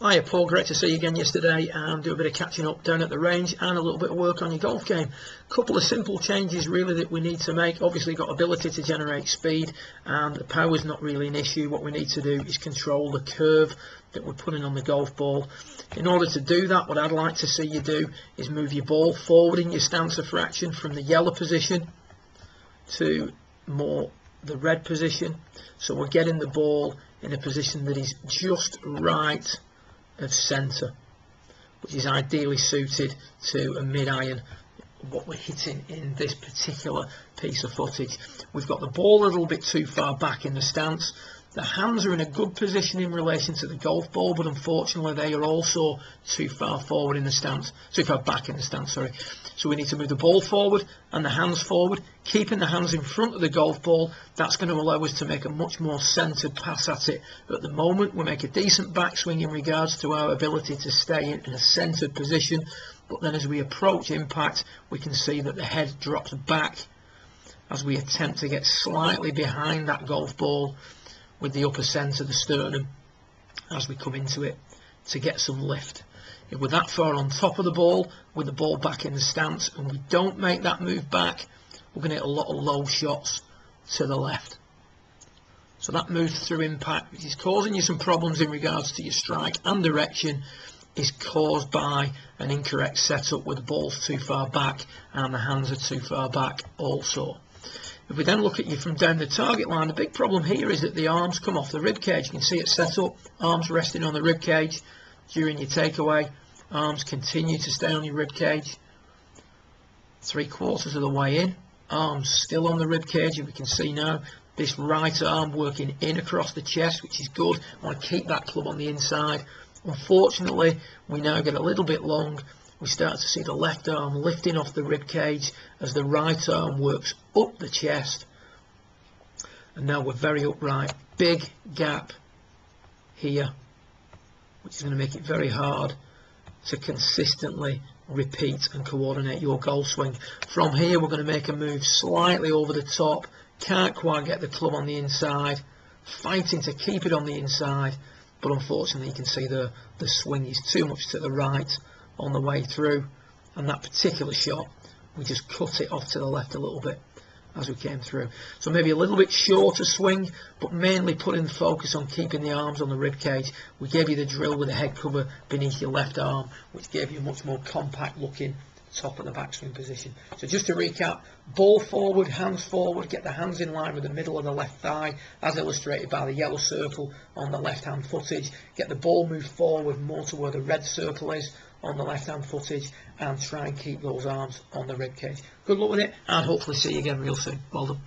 Hiya Paul, great to see you again yesterday and do a bit of catching up down at the range and a little bit of work on your golf game. Couple of simple changes really that we need to make. Obviously got ability to generate speed and the power is not really an issue. What we need to do is control the curve that we're putting on the golf ball. In order to do that, what I'd like to see you do is move your ball forward in your stance of fraction from the yellow position to more the red position. So we're getting the ball in a position that is just right of centre, which is ideally suited to a mid-iron, what we're hitting in this particular piece of footage. We've got the ball a little bit too far back in the stance. The hands are in a good position in relation to the golf ball, but unfortunately they are also too far forward in the stance, too far back in the stance, sorry. So we need to move the ball forward and the hands forward, keeping the hands in front of the golf ball. That's going to allow us to make a much more centred pass at it. At the moment we make a decent backswing in regards to our ability to stay in a centred position, but then as we approach impact we can see that the head drops back as we attempt to get slightly behind that golf ball with the upper centre, the sternum, as we come into it to get some lift. If we're that far on top of the ball with the ball back in the stance and we don't make that move back, we're going to hit a lot of low shots to the left. So that move through impact, which is causing you some problems in regards to your strike and direction, is caused by an incorrect setup where the ball's too far back and the hands are too far back also. If we then look at you from down the target line, the big problem here is that the arms come off the rib cage. You can see it set up, arms resting on the rib cage during your takeaway, arms continue to stay on your rib cage. 3/4 of the way in, arms still on the rib cage, and we can see now this right arm working in across the chest, which is good. I want to keep that club on the inside. Unfortunately, we now get a little bit long. We start to see the left arm lifting off the rib cage as the right arm works up the chest. And now we're very upright. Big gap here, which is going to make it very hard to consistently repeat and coordinate your golf swing. From here we're going to make a move slightly over the top. Can't quite get the club on the inside. Fighting to keep it on the inside. But unfortunately you can see the swing is too much to the right on the way through, and that particular shot we just cut it off to the left a little bit as we came through. So maybe a little bit shorter swing, but mainly putting the focus on keeping the arms on the rib cage. We gave you the drill with the head cover beneath your left arm, which gave you a much more compact looking top of the backswing position. So just to recap, ball forward, hands forward, get the hands in line with the middle of the left thigh as illustrated by the yellow circle on the left hand footage. Get the ball moved forward more to where the red circle is on the left hand footage, and try and keep those arms on the rib cage. Good luck with it and hopefully see you again real soon. Well done.